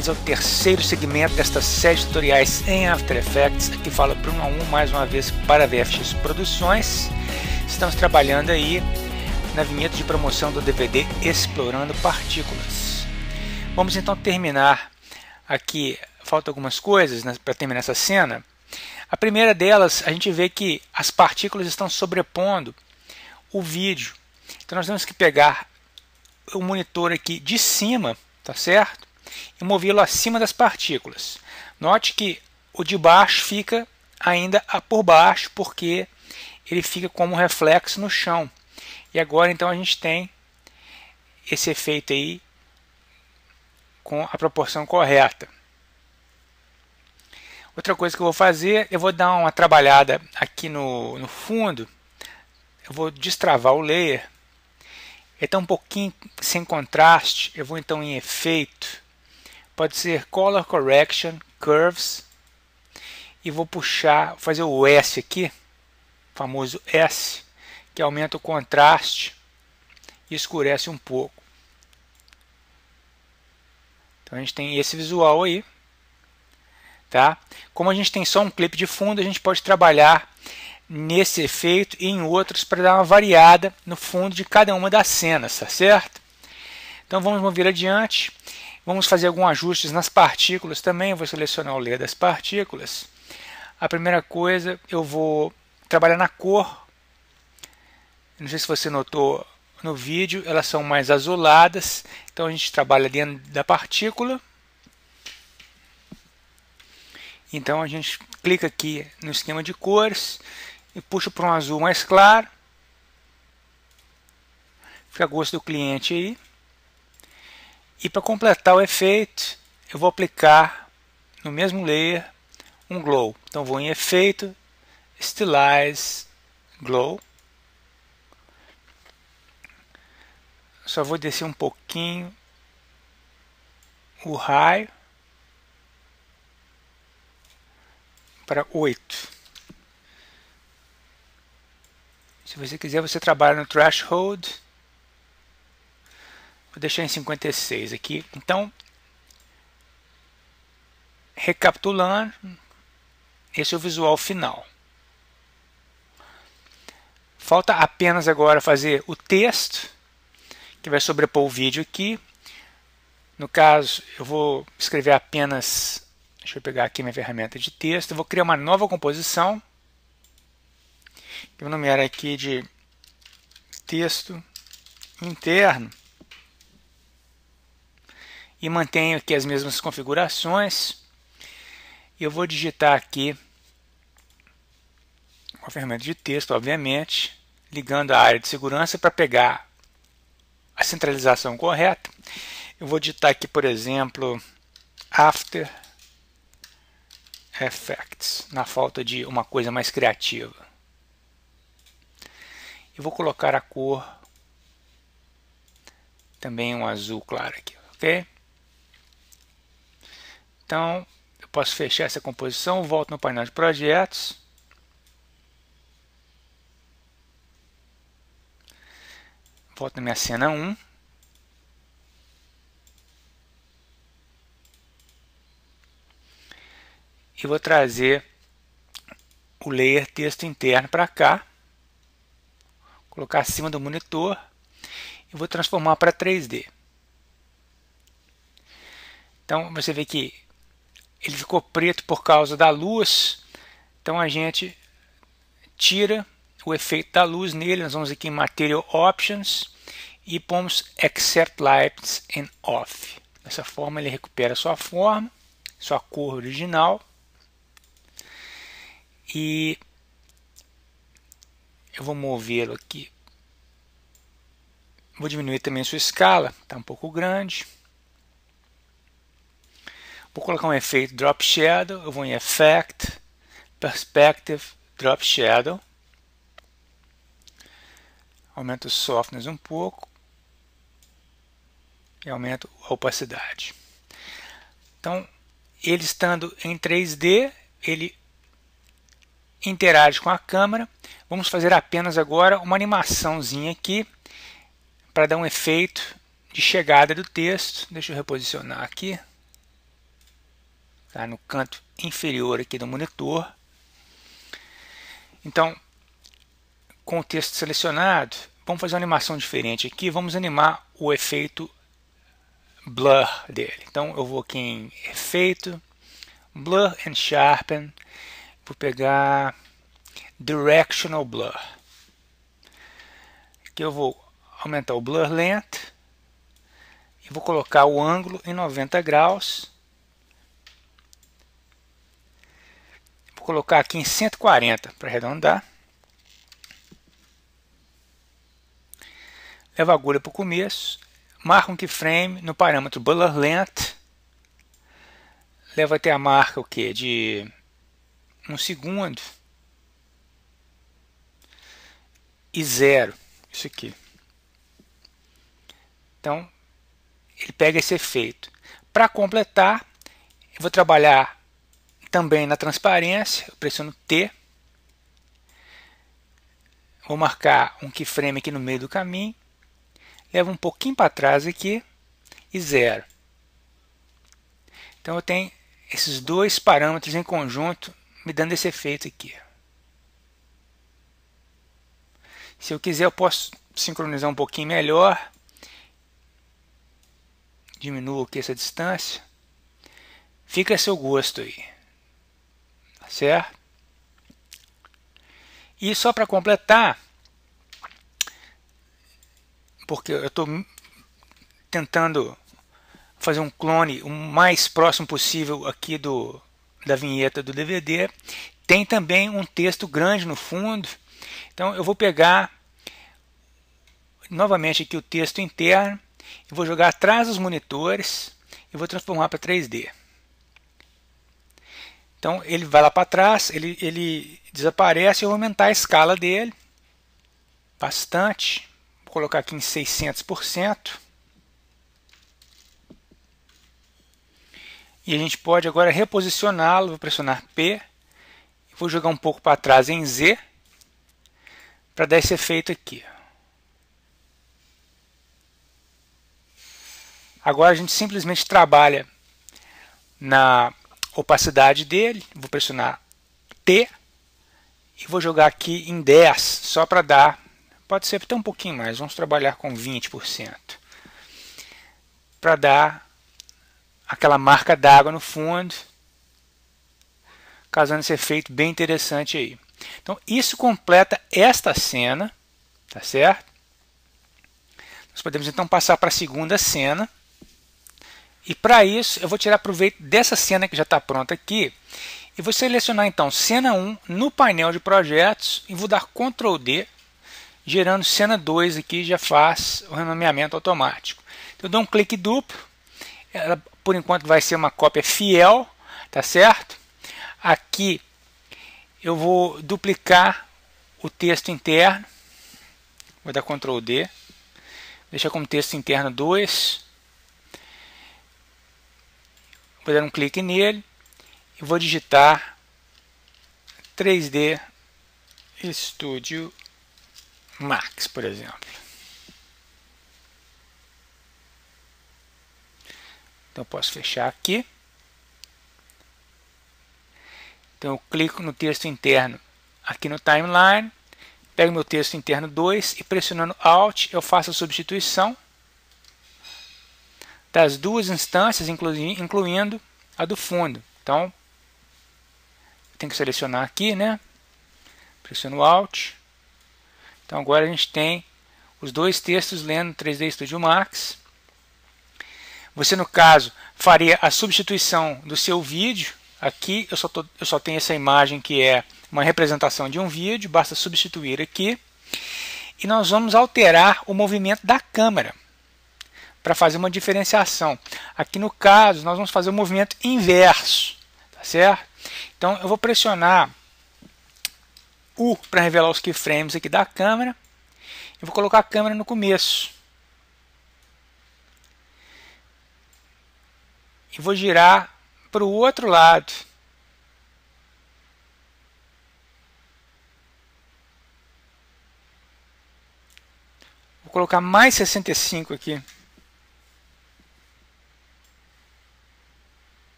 bem-vindos ao terceiro segmento desta série de tutoriais em After Effects. Aqui fala Bruno A1 mais uma vez para a VFX Produções. Estamos trabalhando aí na vinheta de promoção do DVD Explorando Partículas. Vamos então terminar aqui, faltam algumas coisas para terminar essa cena. A primeira delas, a gente vê que as partículas estão sobrepondo o vídeo. Então nós temos que pegar o monitor aqui de cima, tá certo? E movê-lo acima das partículas. Note que o de baixo fica ainda por baixo, porque ele fica como reflexo no chão. E agora então a gente tem esse efeito aí com a proporção correta. Outra coisa que eu vou fazer, eu vou dar uma trabalhada aqui no fundo. Eu vou destravar o layer. Ele está um pouquinho sem contraste. Eu vou então em efeito. Pode ser Color Correction, Curves. E vou puxar, fazer o S aqui. O famoso S. Que aumenta o contraste e escurece um pouco. Então a gente tem esse visual aí. Tá? Como a gente tem só um clipe de fundo, a gente pode trabalhar nesse efeito e em outros para dar uma variada no fundo de cada uma das cenas, tá certo? Então vamos mover adiante. Vamos fazer alguns ajustes nas partículas também. Eu vou selecionar o layer das partículas. A primeira coisa, eu vou trabalhar na cor. Não sei se você notou no vídeo, elas são mais azuladas. Então a gente trabalha dentro da partícula. Então a gente clica aqui no esquema de cores e puxa para um azul mais claro. Fica a gosto do cliente aí. E para completar o efeito, eu vou aplicar no mesmo layer um glow. Então vou em efeito, stylize, glow. Só vou descer um pouquinho o raio para 8. Se você quiser, você trabalha no threshold. Vou deixar em 56 aqui. Então, recapitulando, esse é o visual final. Falta apenas agora fazer o texto, que vai sobrepor o vídeo aqui. No caso, eu vou escrever apenas... Deixa eu pegar aqui minha ferramenta de texto. Eu vou criar uma nova composição. Eu vou nomear aqui de texto interno. E mantenho aqui as mesmas configurações. E eu vou digitar aqui com a ferramenta de texto, obviamente, ligando a área de segurança para pegar a centralização correta. Eu vou digitar aqui, por exemplo, After Effects, na falta de uma coisa mais criativa. Eu vou colocar a cor também um azul claro aqui, ok? Então, eu posso fechar essa composição, volto no painel de projetos. Volto na minha cena 1. E vou trazer o layer texto interno para cá. Colocar acima do monitor. E vou transformar para 3D. Então você vê que ele ficou preto por causa da luz. Então a gente tira o efeito da luz nele. Nós vamos aqui em Material Options. E pomos Accept Lights and Off. Dessa forma ele recupera sua forma, sua cor original. E eu vou movê-lo aqui. Vou diminuir também a sua escala, está um pouco grande. Vou colocar um efeito Drop Shadow. Eu vou em Effect, Perspective, Drop Shadow. Aumento o Softness um pouco. E aumento a opacidade. Então, ele estando em 3D, ele interage com a câmera. Vamos fazer apenas agora uma animaçãozinha aqui para dar um efeito de chegada do texto. Deixa eu reposicionar aqui. tá? No canto inferior aqui do monitor. Então, com o texto selecionado, vamos fazer uma animação diferente aqui. Vamos animar o efeito blur dele. Então, eu vou aqui em efeito, blur and sharpen. Vou pegar directional blur. Aqui eu vou aumentar o blur length e vou colocar o ângulo em 90 graus. Vou colocar aqui em 140 para arredondar. Levo a agulha para o começo, marco um keyframe no parâmetro blur length. Levo até a marca o que? De 1 segundo e 0. Isso aqui. Então, ele pega esse efeito. Para completar, eu vou trabalhar também na transparência. Eu pressiono T. Vou marcar um keyframe aqui no meio do caminho. Levo um pouquinho para trás aqui e 0. Então eu tenho esses dois parâmetros em conjunto me dando esse efeito aqui. Se eu quiser, eu posso sincronizar um pouquinho melhor. Diminuo aqui essa distância. Fica a seu gosto aí. Tá certo? E só para completar, porque eu estou tentando fazer um clone o mais próximo possível aqui da vinheta do DVD. Tem também um texto grande no fundo. Então eu vou pegar novamente aqui o texto interno e vou jogar atrás dos monitores e vou transformar para 3D. Então ele vai lá para trás, ele desaparece e eu vou aumentar a escala dele bastante. Vou colocar aqui em 600%. E a gente pode agora reposicioná-lo. Vou pressionar P. Vou jogar um pouco para trás em Z. Para dar esse efeito aqui. Agora a gente simplesmente trabalha na opacidade dele. Vou pressionar T. E vou jogar aqui em 10. Só para dar... Pode ser até um pouquinho mais. Vamos trabalhar com 20%. Para dar aquela marca d'água no fundo, causando esse efeito bem interessante aí. Então, isso completa esta cena, tá certo? Nós podemos então passar para a segunda cena. E para isso, eu vou tirar proveito dessa cena que já está pronta aqui. E vou selecionar então cena 1 no painel de projetos e vou dar Ctrl D, gerando cena 2 aqui, já faz o renomeamento automático. Então, eu dou um clique duplo. Ela, por enquanto, vai ser uma cópia fiel, tá certo? Aqui eu vou duplicar o texto interno. Vou dar Ctrl D. Deixar como texto interno 2. Vou dar um clique nele e vou digitar 3D Studio Max, por exemplo. Então eu posso fechar aqui. Então eu clico no texto interno aqui no timeline, pego meu texto interno 2 e pressionando Alt eu faço a substituição das duas instâncias, incluindo a do fundo. Então tem que selecionar aqui, né? Pressiono Alt. Então agora a gente tem os dois textos lendo 3D Studio Max. Você, no caso, faria a substituição do seu vídeo. Aqui eu só tenho essa imagem que é uma representação de um vídeo. Basta substituir aqui. E nós vamos alterar o movimento da câmera para fazer uma diferenciação. Aqui no caso, nós vamos fazer o movimento inverso. Tá certo? Então eu vou pressionar U para revelar os keyframes aqui da câmera. Eu vou colocar a câmera no começo. E vou girar para o outro lado. Vou colocar mais 65 aqui.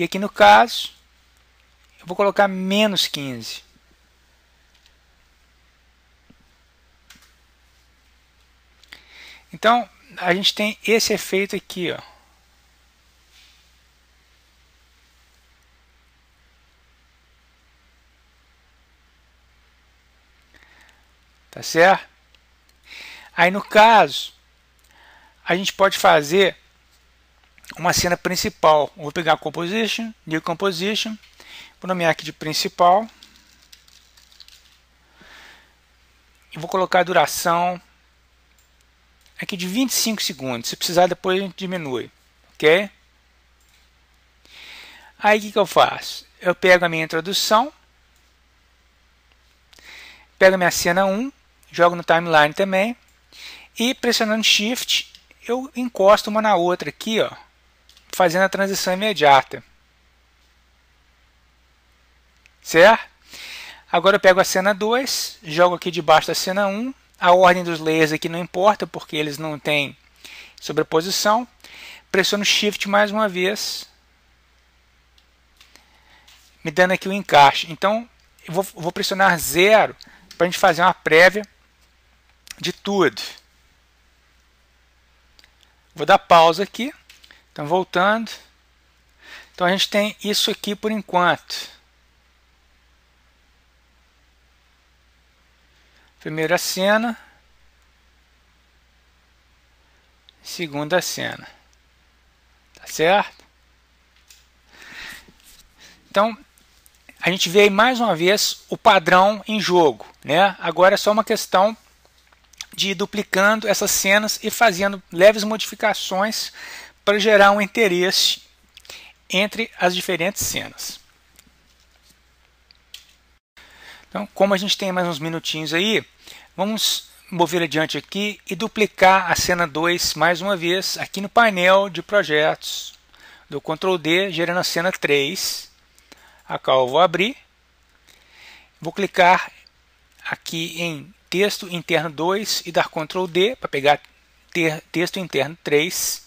E aqui no caso, eu vou colocar menos 15. Então, a gente tem esse efeito aqui, ó. Tá certo? Aí no caso, a gente pode fazer uma cena principal. Eu vou pegar Composition, New Composition, vou nomear aqui de principal. E vou colocar a duração aqui de 25 segundos. Se precisar, depois a gente diminui. Ok? Aí o que eu faço? Eu pego a minha introdução, pego a minha cena 1, jogo no timeline também, e pressionando Shift, eu encosto uma na outra aqui, ó, fazendo a transição imediata. Certo? Agora eu pego a cena 2, jogo aqui debaixo da cena 1, a ordem dos layers aqui não importa, porque eles não têm sobreposição, pressiono Shift mais uma vez, me dando aqui o encaixe. Então, eu vou pressionar 0 para a gente fazer uma prévia de tudo. Vou dar pausa aqui. Então, voltando. Então, a gente tem isso aqui por enquanto. Primeira cena. Segunda cena. Tá certo? Então, a gente vê aí mais uma vez o padrão em jogo, né? Agora é só uma questão de ir duplicando essas cenas e fazendo leves modificações para gerar um interesse entre as diferentes cenas. Então, como a gente tem mais uns minutinhos aí, vamos mover adiante aqui e duplicar a cena 2 mais uma vez aqui no painel de projetos do Ctrl D, gerando a cena 3. A qual eu vou abrir, vou clicar aqui em texto interno 2 e dar Ctrl D para pegar texto interno 3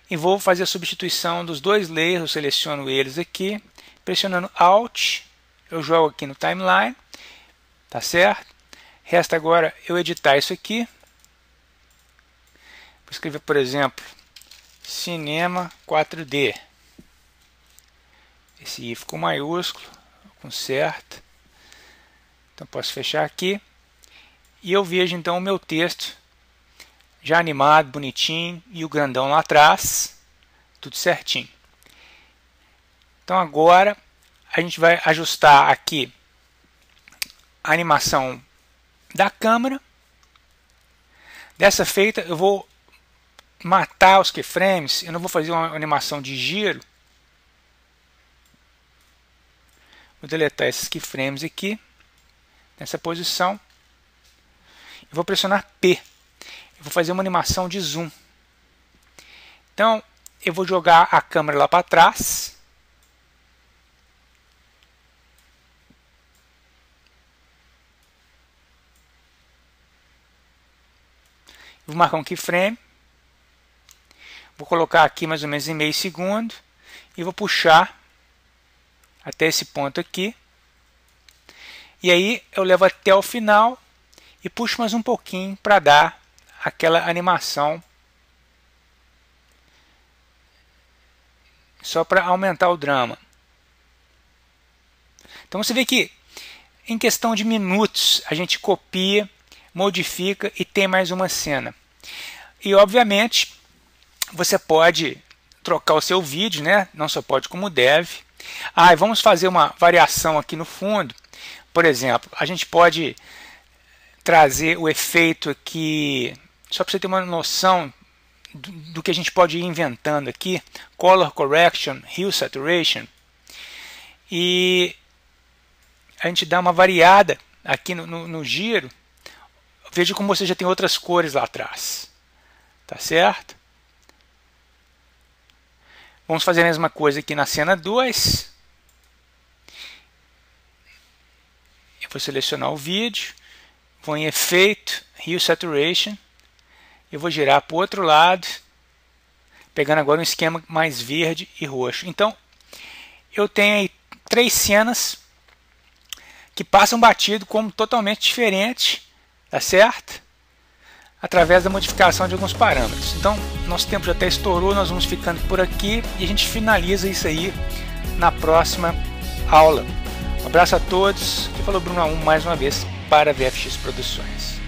e vou fazer a substituição dos dois layers. Eu seleciono eles aqui, pressionando Alt, eu jogo aqui no timeline, tá certo? Resta agora eu editar isso aqui, vou escrever, por exemplo, Cinema 4D. Esse I ficou maiúsculo, com certo. Então posso fechar aqui. E eu vejo então o meu texto já animado, bonitinho, e o grandão lá atrás, tudo certinho. Então agora a gente vai ajustar aqui a animação da câmera. Dessa feita eu vou matar os keyframes, eu não vou fazer uma animação de giro. Vou deletar esses keyframes aqui, nessa posição. Eu vou pressionar P. Eu vou fazer uma animação de zoom. Então, eu vou jogar a câmera lá para trás. Vou marcar um keyframe. Vou colocar aqui mais ou menos em meio segundo. E vou puxar até esse ponto aqui, e aí eu levo até o final e puxo mais um pouquinho para dar aquela animação, só para aumentar o drama. Então você vê que em questão de minutos a gente copia, modifica e tem mais uma cena. E obviamente você pode trocar o seu vídeo, né? Não só pode como deve. E vamos fazer uma variação aqui no fundo. Por exemplo, a gente pode trazer o efeito aqui, só para você ter uma noção do que a gente pode ir inventando aqui. Color Correction, Hue Saturation. E a gente dá uma variada aqui no giro. Veja como você já tem outras cores lá atrás. Tá certo? Vamos fazer a mesma coisa aqui na cena 2. Eu vou selecionar o vídeo, vou em Efeito, Hue Saturation, eu vou girar para o outro lado, pegando agora um esquema mais verde e roxo. Então, eu tenho aí 3 cenas que passam batido como totalmente diferente, tá certo? Através da modificação de alguns parâmetros. Então, nosso tempo já até estourou, nós vamos ficando por aqui e a gente finaliza isso aí na próxima aula. Um abraço a todos, aqui falou Bruno A1 mais uma vez para VFX Produções.